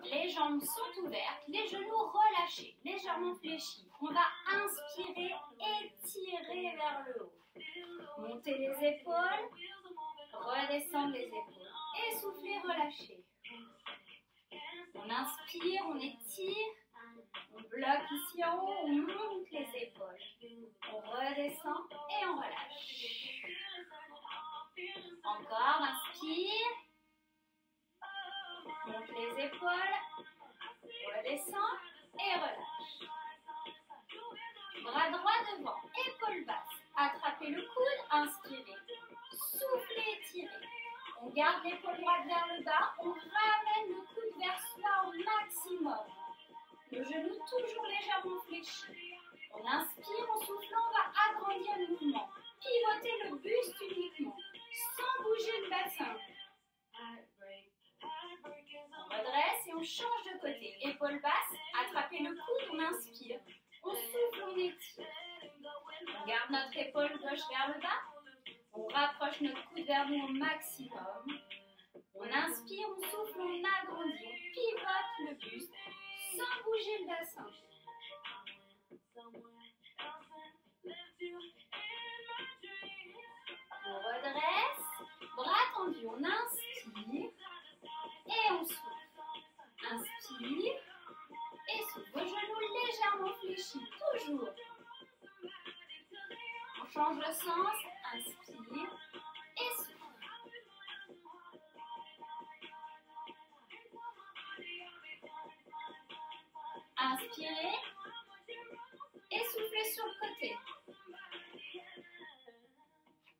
Les jambes sont ouvertes, les genoux relâchés, légèrement fléchis. On va inspirer, étirer vers le haut. Monter les épaules, redescendre les épaules. Essouffler, relâcher. On inspire, on étire, on bloque ici en haut, on monte les épaules. On redescend et on relâche. Encore, inspire. Monte les épaules, redescend et relâche. Bras droit devant, épaules basses. Attrapez le coude, inspirez. Soufflez, étirez. On garde l'épaule droite vers le bas, on ramène le coude vers soi au maximum. Le genou toujours légèrement fléchi. On inspire, en soufflant, on va agrandir le mouvement. Pivoter le buste uniquement, sans bouger le bassin. On redresse et on change de côté. Épaule basse, attrapez le coude, on inspire. On souffle, on étire. On garde notre épaule gauche vers le bas. On rapproche notre coude vers nous au maximum. On inspire, on souffle, on agrandit. On pivote le buste sans bouger le bassin. On redresse, bras tendus, on inspire et on souffle. Inspire et souffle. Vos genoux légèrement fléchis, toujours. On change de sens, inspire et souffle. Inspirez et soufflez sur le côté.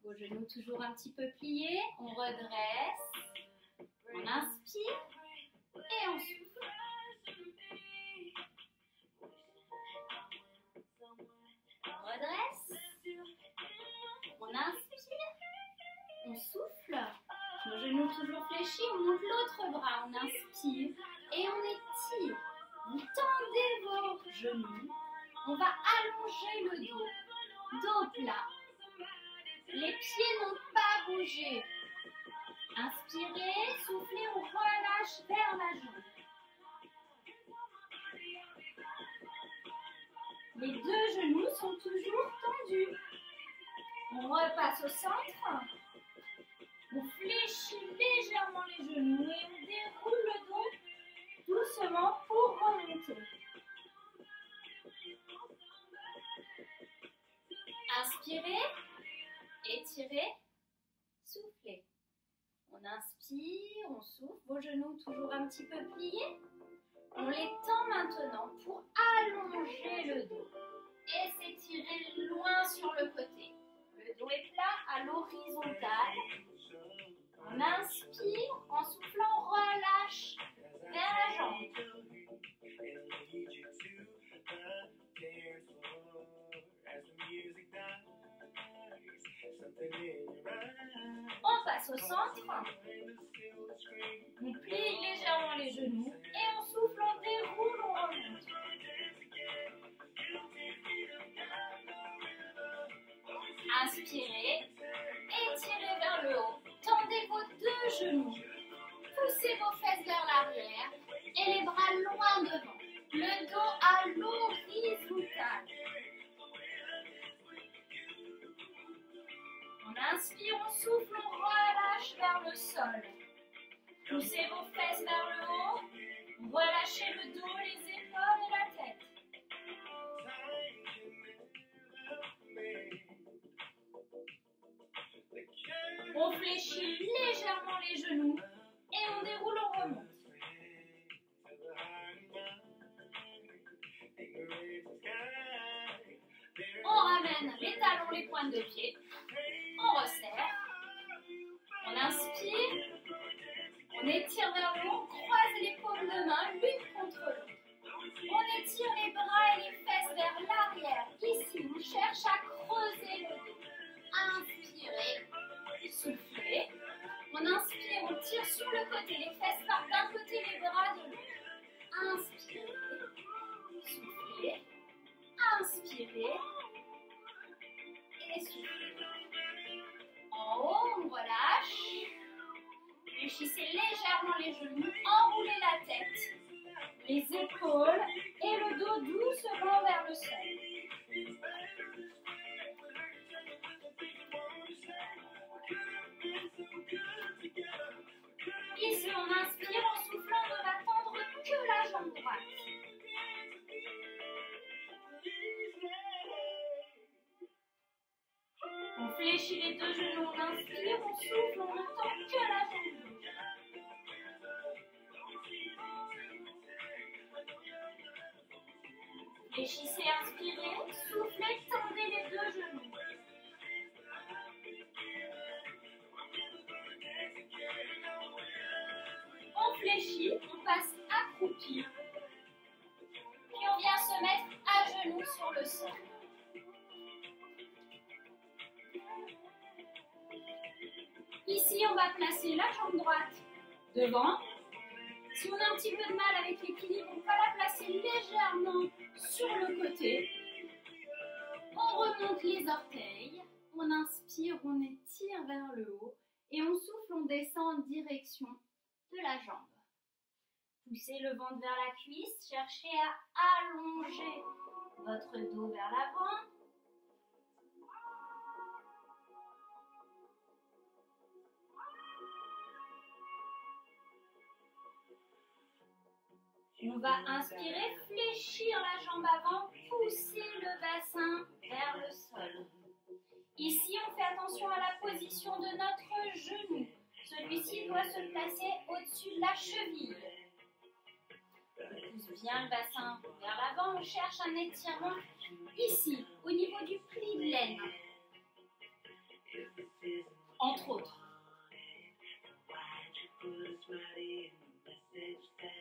Vos genoux toujours un petit peu pliés. On redresse. On inspire et on souffle. On redresse. On inspire. On souffle. Nos genoux toujours fléchis. On monte l'autre bras. On inspire et on étire. Vous tendez vos genoux. On va allonger le dos. Dos plat. Les pieds n'ont pas bougé. Inspirez, soufflez, on relâche vers la jambe. Les deux genoux sont toujours tendus. On repasse au centre. On fléchit légèrement les genoux et on déroule le dos doucement pour remonter. Inspirez, étirez, soufflez. On inspire, on souffle, vos genoux toujours un petit peu pliés. On les tend maintenant pour allonger le dos et s'étirer loin sur le côté. Le dos est plat à l'horizontale. On inspire, en soufflant, on relâche vers la jambe. On passe au centre. On plie légèrement les genoux et on souffle, on déroule, on remonte. Inspirez, étirez vers le haut. Tendez vos deux genoux. Poussez vos fesses vers l'arrière et les bras loin devant. Le dos à l'horizontale. On inspire, on souffle, on relâche vers le sol. Poussez vos fesses vers le haut. Relâchez le dos, les épaules et la tête. On fléchit légèrement les genoux et on déroule, on remonte. On ramène les talons, les pointes de pied. On resserre. On inspire. On étire vers le haut, on croise les paumes de main l'une contre l'autre. On étire les bras et les fesses vers l'arrière. Ici, on cherche à creuser le dos. Inspirez. Soufflez. On inspire, on tire sur le côté. Les fesses partent d'un côté, les bras de l'autre. Inspirez. Soufflez. Inspirez. Et soufflez. En haut, on relâche. Fléchissez légèrement les genoux. Enroulez la tête. les épaules et le dos doucement vers le sol. Ici, on inspire en soufflant, on ne va tendre que la jambe droite. On fléchit les deux genoux, on inspire, on souffle, on ne tend que la jambe gauche. Fléchissez, inspirez, soufflez, tendez les deux genoux. On fléchit, on passe accroupi. Puis on vient se mettre à genoux sur le sol. Ici, on va placer la jambe droite devant. Si on a un petit peu de mal avec l'équilibre, on va la placer légèrement sur le côté. On remonte les orteils. On inspire, on étire vers le haut. Et on souffle, on descend en direction de la jambe. Poussez le ventre vers la cuisse. Cherchez à allonger votre dos vers l'avant. On va inspirer, fléchir la jambe avant, pousser le bassin vers le sol. Ici, on fait attention à la position de notre genou. Celui-ci doit se placer au-dessus de la cheville. On pousse bien le bassin vers l'avant, on cherche un étirement ici, au niveau du pli de l'aine. Entre autres.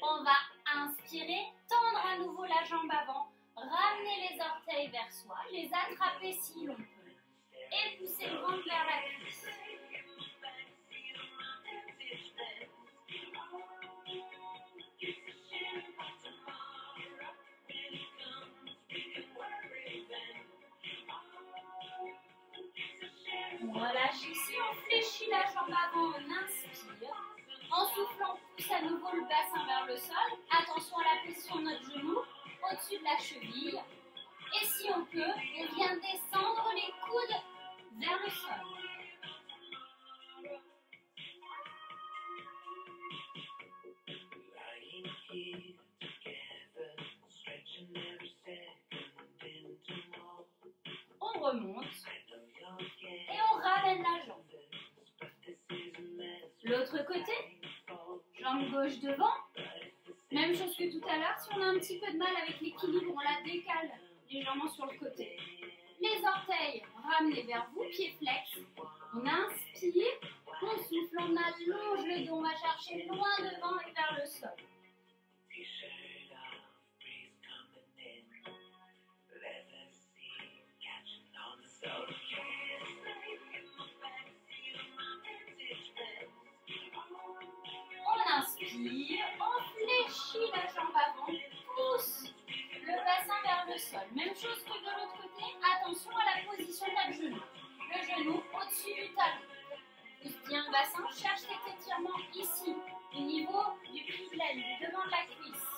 On va inspirer, tendre à nouveau la jambe avant, ramener les orteils vers soi, les attraper si l'on peut, et pousser le ventre vers la cuisse. On relâche ici, on fléchit la jambe avant, on inspire. En soufflant, on pousse à nouveau le bassin vers le sol. Attention à la position de notre genou, au-dessus de la cheville. Et si on peut, on vient descendre les coudes vers le sol. On remonte et on ramène la jambe. L'autre côté, jambe gauche devant. Même chose que tout à l'heure, si on a un petit peu de mal avec l'équilibre, on la décale légèrement sur le côté. Les orteils ramenés vers vous, pieds flex. On inspire, on souffle, on allonge le dos, on va chercher loin devant et vers le sol. On inspire, on fléchit la jambe avant, pousse le bassin vers le sol. Même chose que de l'autre côté, attention à la position de notre genou. Le genou au-dessus du talon. Pousse bien le bassin, cherche cet étirement ici, au niveau du pli de l'aine, du devant de la cuisse.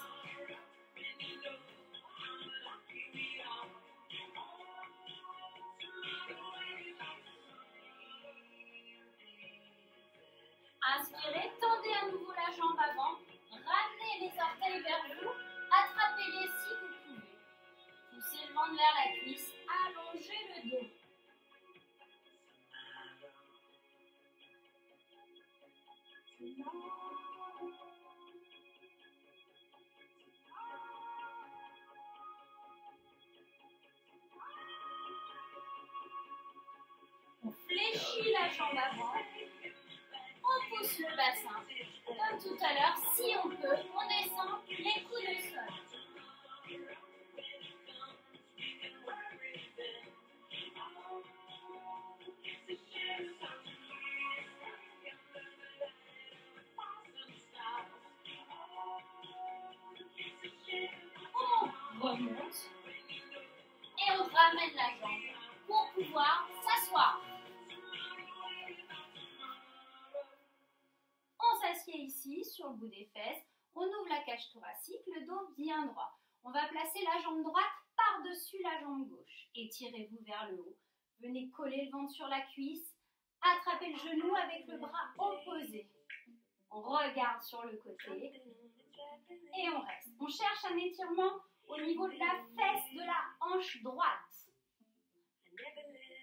Inspirez, tendez à nouveau la jambe avant, ramenez les orteils vers vous, attrapez-les si vous pouvez. Poussez le ventre vers la cuisse, allongez le dos. On fléchit la jambe avant. On pousse le bassin. Comme tout à l'heure, si on peut, on descend les coudes au sol. On remonte et on ramène la jambe pour pouvoir s'asseoir. On s'assied ici sur le bout des fesses. On ouvre la cage thoracique, le dos bien droit. On va placer la jambe droite par-dessus la jambe gauche. Étirez-vous vers le haut. Venez coller le ventre sur la cuisse. Attrapez le genou avec le bras opposé. On regarde sur le côté et on reste. On cherche un étirement au niveau de la fesse de la hanche droite.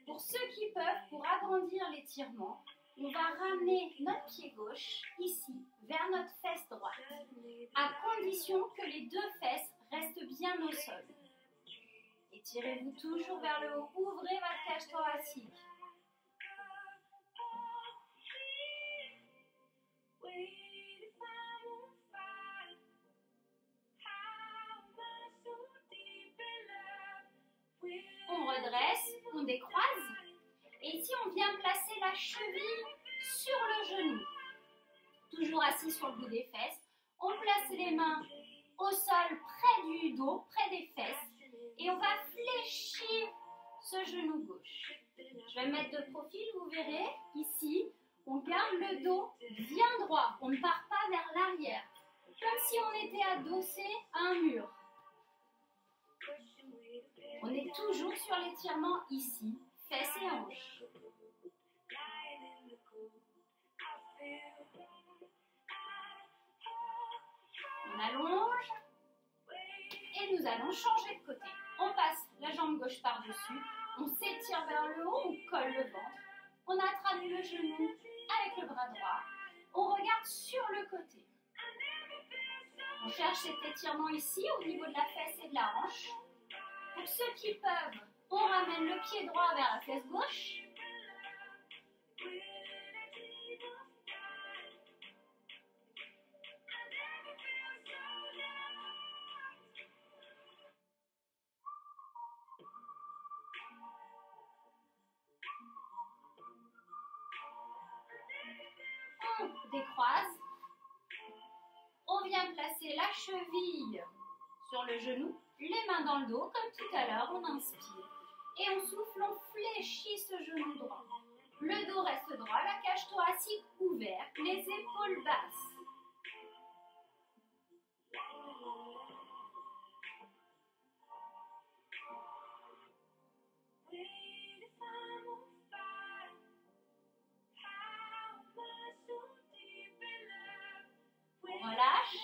Pour ceux qui peuvent, pour agrandir l'étirement, on va ramener notre pied gauche ici, vers notre fesse droite, à condition que les deux fesses restent bien au sol. Étirez-vous toujours vers le haut, ouvrez votre cage thoracique. On redresse, on décroise. Et ici, on vient placer la cheville sur le genou. Toujours assis sur le bout des fesses. On place les mains au sol, près du dos, près des fesses. Et on va fléchir ce genou gauche. Je vais me mettre de profil, vous verrez, ici, on garde le dos bien droit. On ne part pas vers l'arrière. Comme si on était adossé à un mur. On est toujours sur l'étirement ici, fesses et hanches. On allonge et nous allons changer de côté. On passe la jambe gauche par-dessus, on s'étire vers le haut, on colle le ventre, on attrape le genou avec le bras droit, on regarde sur le côté. On cherche cet étirement ici au niveau de la fesse et de la hanche. Pour ceux qui peuvent, on ramène le pied droit vers la fesse gauche. On décroise. On vient placer la cheville sur le genou, les mains dans le dos, comme tout à l'heure, on inspire. Et on souffle, on fléchit ce genou droit. Le dos reste droit, la cage thoracique ouverte, les épaules basses. On relâche.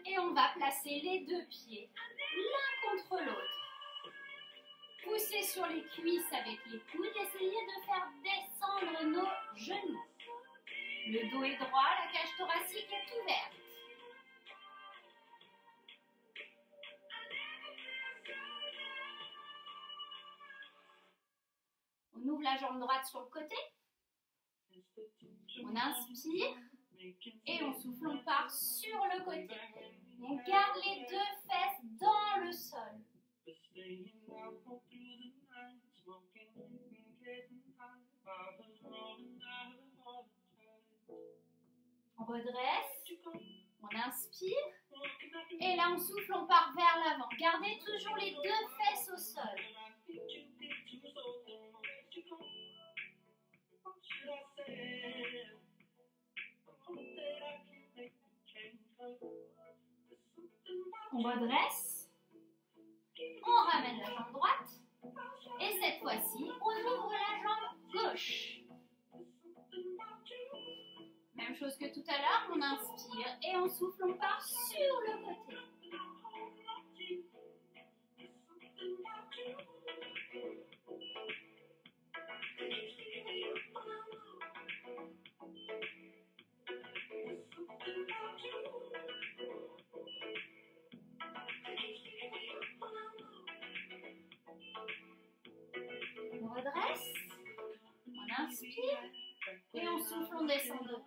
Et on va placer les deux pieds l'un contre l'autre. Poussez sur les cuisses avec les coudes. Essayez de faire descendre nos genoux. Le dos est droit, la cage thoracique est ouverte. On ouvre la jambe droite sur le côté. On inspire. Et on souffle, on part sur le côté. On garde les deux fesses dans le sol. On redresse, on inspire. Et là, on souffle, on part vers l'avant. Gardez toujours les deux fesses au sol. On redresse, on ramène la jambe droite et cette fois-ci, on ouvre la jambe gauche. Même chose que tout à l'heure, on inspire et on souffle, on part sur le côté. On redresse, on inspire et on souffle, on descend devant.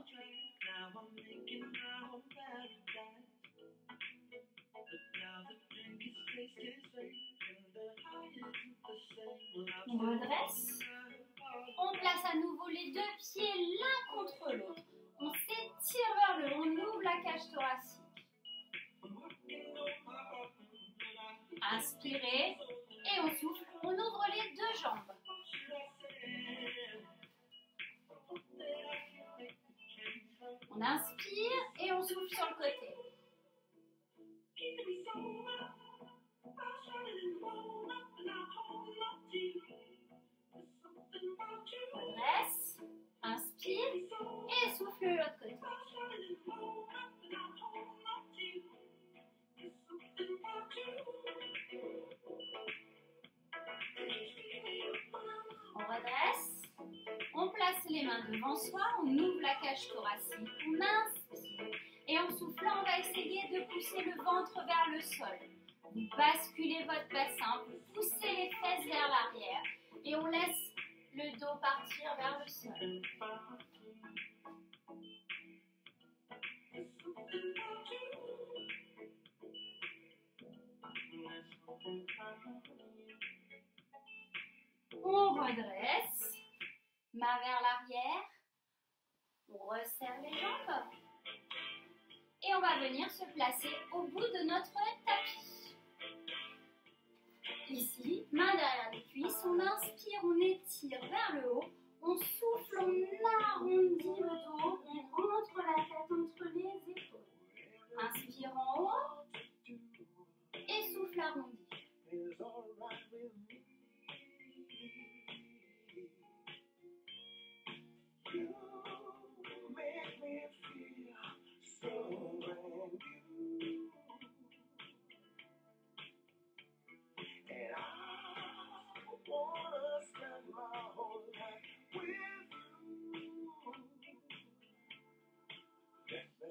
On redresse, on place à nouveau les deux pieds l'un contre l'autre. On s'étire vers le haut, on ouvre la cage thoracique. Inspirez et on souffle, on ouvre les deux jambes. On On inspire et on souffle sur le côté. Redresse, inspire et souffle de l'autre côté. On redresse, on place les mains devant soi, on ouvre la cage thoracique, on inspire et en soufflant, on va essayer de pousser le ventre vers le sol. Vous basculez votre bassin, vous poussez les fesses vers l'arrière et on laisse le dos partir vers le sol. On redresse, main vers l'arrière, on resserre les jambes et on va venir se placer au bout de notre tapis. Ici, main derrière les cuisses, on inspire, on étire vers le haut, on souffle, on arrondit le dos, on rentre la tête entre les épaules. Inspire en haut et souffle arrondi.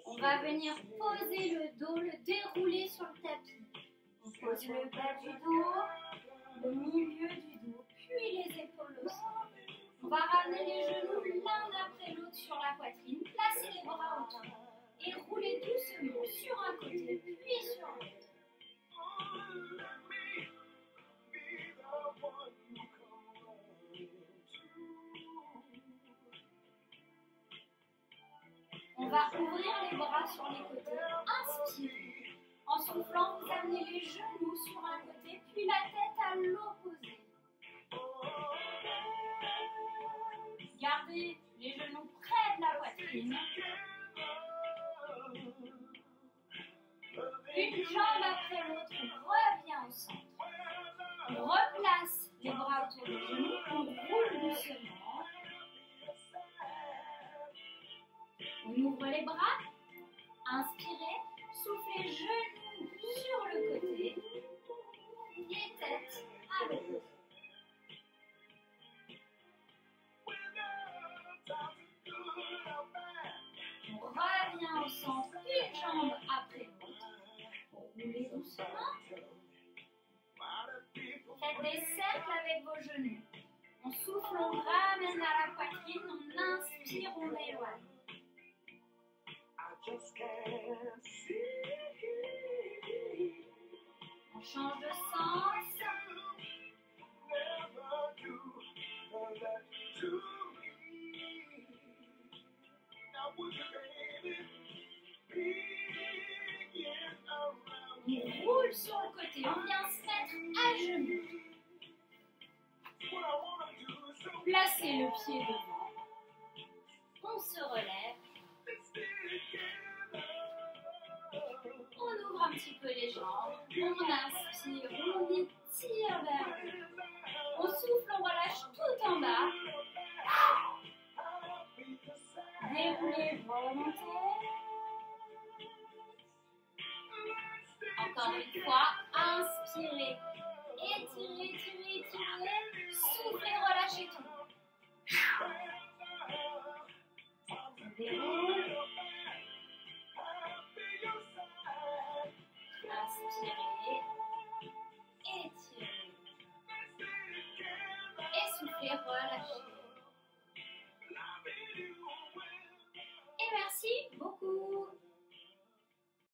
On va venir poser le dos, le dérouler sur le tapis. On pose le bas du dos, le milieu du dos, puis les épaules au sol. On va ramener les genoux l'un après l'autre sur la poitrine, placer les bras autour et rouler doucement sur un côté, puis sur l'autre. On va ouvrir les bras sur les côtés, inspirez. En soufflant, vous amenez les genoux sur un côté, puis la tête à l'opposé. Gardez les genoux près de la poitrine. Une jambe après l'autre, on revient au centre. On replace les bras autour des genoux, on roule doucement. On ouvre les bras, inspirez, soufflez genoux sur le côté et tête à l'opposé. On revient au centre, une jambe après l'autre. Roulez doucement. Faites des cercles avec vos genoux. On souffle, on ramène à la poitrine, on inspire, on éloigne. On change de sens. On roule sur le côté, on vient se mettre à genoux. Placez le pied devant. On se relève. On ouvre un petit peu les jambes. On inspire, on étire vers le haut. On souffle, on relâche tout en bas. Déroulez, remontez. Encore une fois, inspirez. Étirez, étirez, étirez. Soufflez, relâchez tout. Déroule. Inspirez. Étirez. Et soufflez, relâchez. Et merci beaucoup.